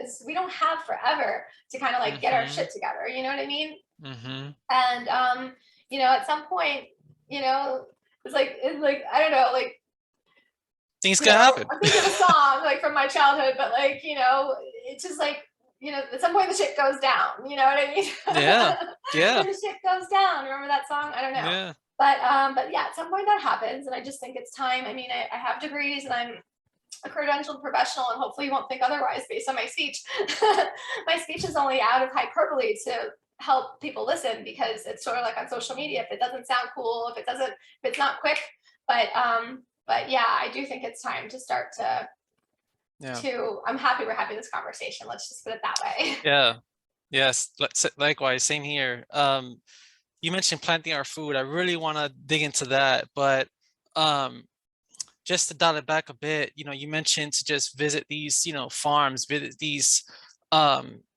because we don't have forever to kind of like get our Mm-hmm. shit together. You know what I mean? Mm-hmm. And at some point, it's like I don't know, like Things could happen. I'm thinking of a song like from my childhood, but like it's just like at some point the shit goes down. You know what I mean? Yeah. Yeah. When the shit goes down. Remember that song? I don't know. Yeah. But yeah, at some point that happens, and I just think it's time. I mean, I have degrees, and I'm a credentialed professional, and hopefully you won't think otherwise based on my speech. My speech is only out of hyperbole to help people listen, because it's sort of like on social media. If it doesn't sound cool, if it's not quick, but yeah, I do think it's time to start Yeah. I'm happy we're having this conversation. Let's just put it that way. Yeah. Yes. Likewise. Same here. You mentioned planting our food. I really want to dig into that, but um, just to dial it back a bit, you mentioned to just visit these, farms, visit these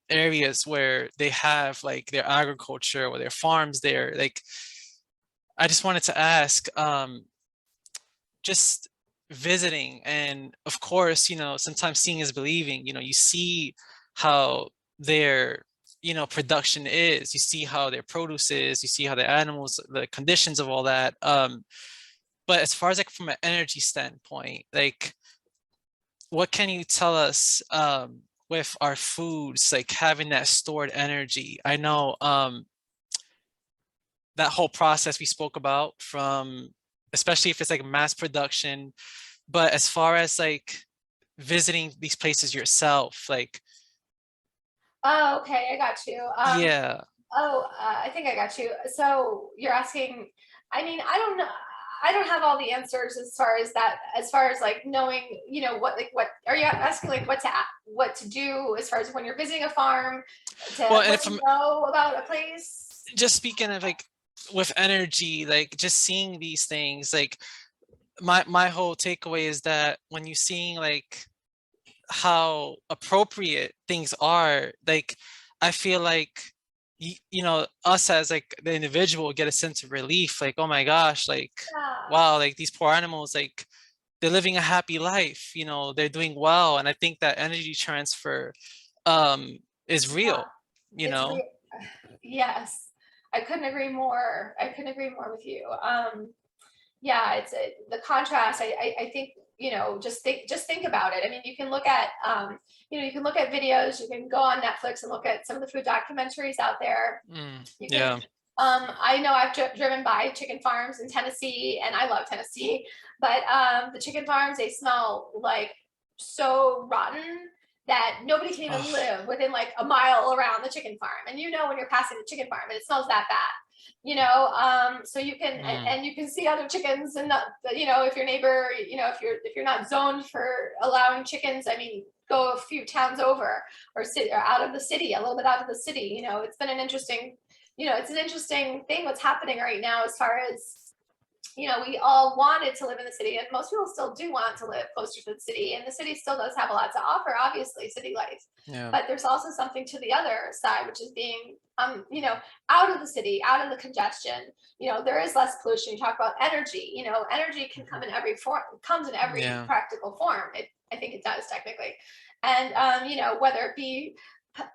areas where they have like their agriculture or their farms there. Like, I just wanted to ask, just visiting, and of course, sometimes seeing is believing. You see how their production is, you see how their produce is, you see how the animals, the conditions of all that. But as far as like from an energy standpoint, like what can you tell us with our foods, like having that stored energy? I know that whole process we spoke about, from especially if it's like mass production, but as far as like visiting these places yourself, like Oh, okay, I got you. yeah. I think I got you. So you're asking, I mean, I don't know. I don't have all the answers as far as that, as far as like knowing, what are you asking, like what to do as far as when you're visiting a farm, to Well, and what if to I'm know about a place? just speaking of like with energy, like just seeing these things, like my whole takeaway is that when you're seeing like how appropriate things are, like I feel like us as like the individual get a sense of relief, like, oh my gosh, like Yeah, wow, like these poor animals, like they're living a happy life, they're doing well. And I think that energy transfer um is yeah, real, you it's know. real. Yes, I couldn't agree more. I couldn't agree more with you. Yeah, the contrast. I think just think about it. I mean, you can look at you can look at videos. You can go on Netflix and look at some of the food documentaries out there. You can. Yeah. I know I've driven by chicken farms in Tennessee, and I love Tennessee, but the chicken farms, they smell like so rotten that nobody can even Oh, live within like a mile around the chicken farm. And when you're passing the chicken farm, and it smells that bad. So you can, mm, and you can see other chickens, and if your neighbor, if you're not zoned for allowing chickens, I mean, go a few towns over, or out of the city, a little bit out of the city. It's been an interesting, it's an interesting thing what's happening right now, as far as we all wanted to live in the city, and most people still do want to live closer to the city, and the city still does have a lot to offer, obviously, city life. yeah. But there's also something to the other side, which is being, out of the city, out of the congestion. There is less pollution. You talk about energy. Energy can come in every form, comes in every Yeah. practical form. I think it does technically, and whether it be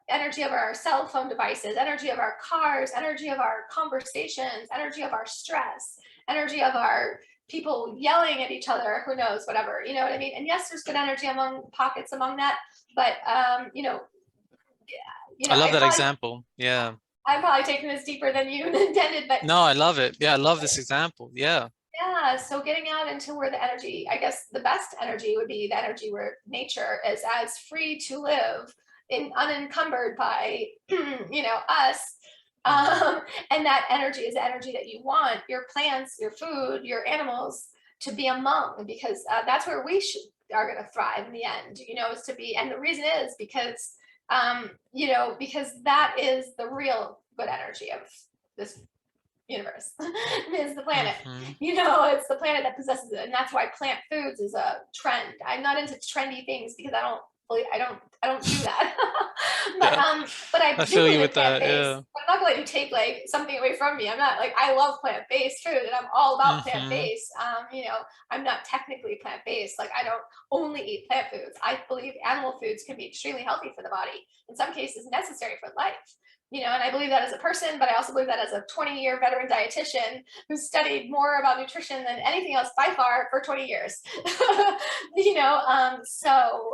energy of our cell phone devices, energy of our cars, energy of our conversations, energy of our stress, energy of our people yelling at each other, who knows, whatever, you know what I mean? And yes, there's good energy among pockets among that, but I love I that probably example. Yeah. I'm probably taking this deeper than you intended, but No, I love it. Yeah, I love this example. Yeah. yeah, so getting out into where the energy, I guess the best energy would be the energy where nature is as free to live, unencumbered by us. Hmm. And that energy is the energy that you want your plants, your food, your animals to be among, because that's where are going to thrive in the end, is to be. And the reason is because that is the real good energy of this universe. Is the planet. Hmm. It's the planet that possesses it, and that's why plant foods is a trend. I'm not into trendy things, because I don't do that. but Yeah, um, but I I do feel you believe in with plant that. based. Yeah. But I'm not let you take like something away from me. I'm not like, I love plant-based food and I'm all about Hmm. plant-based. You know, I'm not technically plant-based. Like I don't only eat plant foods. I believe animal foods can be extremely healthy for the body, in some cases necessary for life. You know, and I believe that as a person, but I also believe that as a 20-year veteran dietitian who studied more about nutrition than anything else by far for 20 years. You know,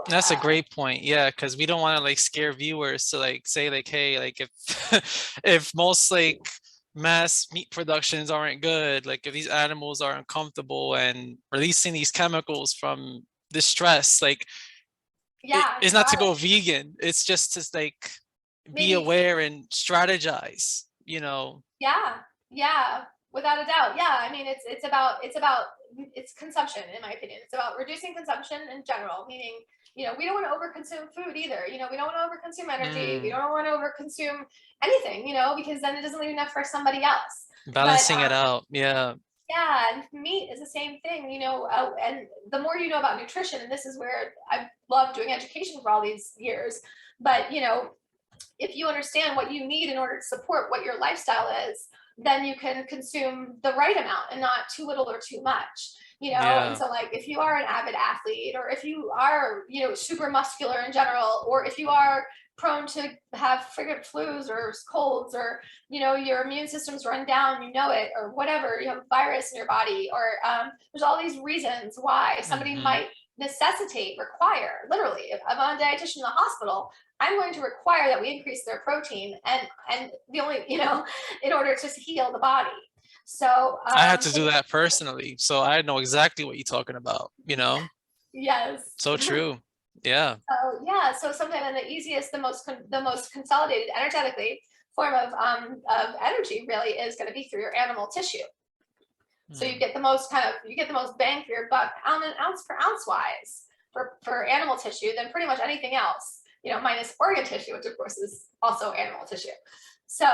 That's a great point. Yeah, because we don't want to like scare viewers to like say like, hey, like if if most like mass meat productions aren't good, like if these animals are uncomfortable and releasing these chemicals from distress, like yeah, it's you not to got go it. vegan. It's just to like be Maybe, aware and strategize, you know. yeah, yeah, without a doubt. Yeah, I mean, it's consumption, in my opinion. It's about reducing consumption in general, meaning, you know, we don't want to overconsume food either. You know, we don't want to overconsume energy. We Mm, don't want to overconsume anything, you know, because then it doesn't leave enough for somebody else. But balancing it out. Yeah. yeah, and meat is the same thing, you know, and the more you know about nutrition, and this is where I've loved doing education for all these years, but you know, if you understand what you need in order to support what your lifestyle is, then you can consume the right amount and not too little or too much. You know, and Yeah. so like if you are an avid athlete, or if you are, you know, super muscular in general, or if you are prone to have frequent flus or colds, or you know your immune system's run down, you know it, or whatever, you have a virus in your body, or there's all these reasons why somebody Hmm. might necessitate, require, literally, if I'm a dietitian in the hospital, I'm going to require that we increase their protein, and the only, you know, in order to heal the body. So I had to do that personally, so I know exactly what you're talking about, you know? yes. So true. Yeah. So yeah, so sometimes the easiest, the most consolidated energetically form of energy really is going to be through your animal tissue. So you Mm. get the most you get the most bang for your buck, ounce per ounce wise, for animal tissue than pretty much anything else. You know, minus organ tissue, which of course is also animal tissue. So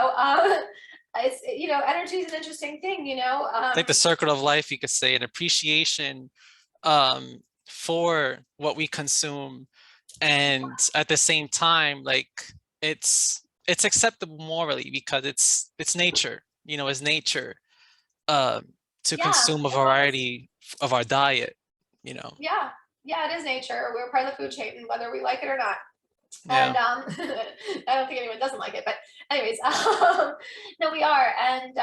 it's, you know, energy is an interesting thing. You know, It's like the circle of life, you could say, an appreciation for what we consume, and at the same time, like it's acceptable morally because it's nature, you know, it's nature um to yeah, consume a as long as, variety of our diet, you know. yeah, yeah, it is nature. We're part of the food chain, whether we like it or not. Yeah. And I don't think anyone doesn't like it, but anyways, no, we are. And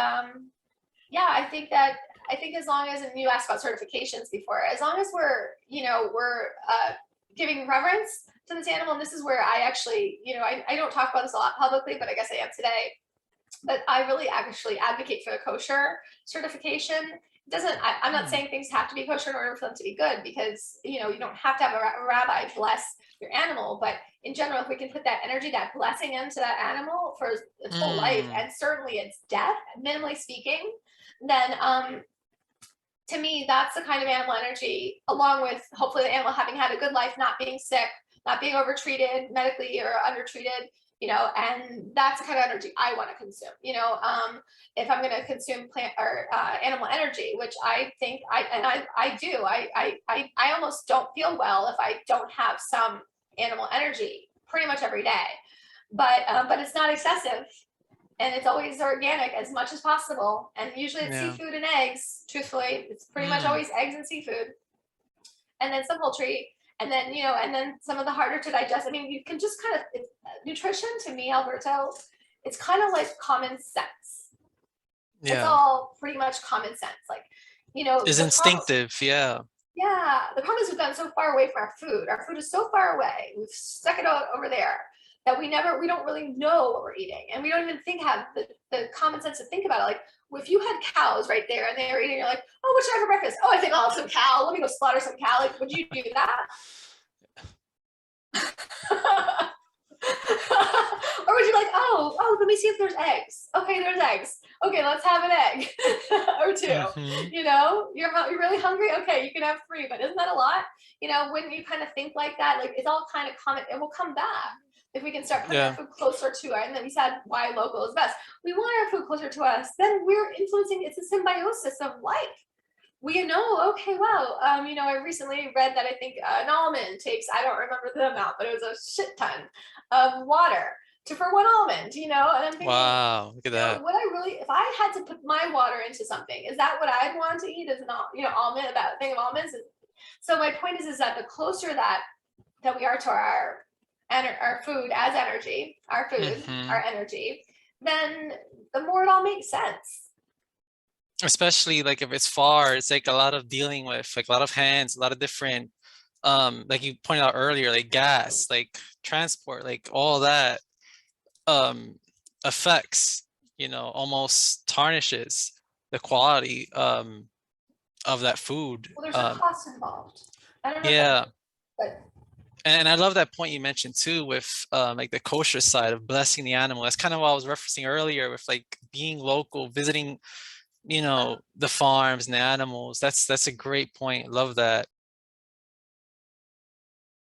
yeah, I think as long as, and you asked about certifications before, as long as we're, you know, we're giving reverence to this animal, and this is where I actually, you know, I don't talk about this a lot publicly, but I guess I am today. But I really actually advocate for the kosher certification. It doesn't, I'm not Mm. saying things have to be kosher in order for them to be good, because you know you don't have to have a rabbi bless your animal, but in general, if we can put that energy, that blessing into that animal for its whole life, Mm. and certainly its death, minimally speaking, then to me, that's the kind of animal energy, along with hopefully the animal having had a good life, not being sick, not being overtreated medically or undertreated, you know, and that's the kind of energy I want to consume. You know, if I'm going to consume plant or animal energy, which I think I do, I almost don't feel well if I don't have some animal energy pretty much every day, but it's not excessive, and it's always organic as much as possible. And usually it's Yeah. seafood and eggs. Truthfully, it's pretty much Mm. always eggs and seafood, and then some poultry, and then, you know, and then some of the harder to digest. I mean, you can just kind of, nutrition to me, Alberto, it's kind of like common sense. It's Yeah. all pretty much common sense. Like, you know, Is the problem. instinctive. Yeah. Yeah, the problem is we've gotten so far away from our food. Our food is so far away. We've stuck it out over there that we don't really know what we're eating. And we don't even have the common sense to think about it. Like, if you had cows right there and they were eating, you're like, oh, what should I have for breakfast? Oh, I think I'll have some cow. Let me go slaughter some cow. Like, would you do that? Or would you like, let me see if there's eggs. Okay, there's eggs. Okay, let's have an egg or two. Hmm. You know, you're really hungry. Okay, you can have three, but isn't that a lot? You know, when you kind of think like that, like it's all kind of common. It will come back if we can start putting our Yeah. food closer to us. And then we said why local is best. We want our food closer to us. Then we're influencing. It's a symbiosis of life. We know, okay, wow. You know, I recently read that I think an almond takes, I don't remember the amount, but it was a shit ton of water. for one almond, you know, and I'm thinking, Wow, look at you know, that. would I really, if I had to put my water into something, is that what I'd want to eat? Is an you know, almond, that thing of almonds? So my point is that the closer that we are to our food as energy, our food, Hmm. our energy, then the more it all makes sense. Especially like if it's far, it's like a lot of dealing with, like a lot of hands, a lot of different, like you pointed out earlier, like gas, like transport, like all that um affects, almost tarnishes the quality of that food. Well, there's a cost involved. I don't know if that, Yeah. but And I love that point you mentioned too with like the kosher side of blessing the animal. That's kind of what I was referencing earlier with like being local, visiting, the farms and the animals. That's a great point. Love that.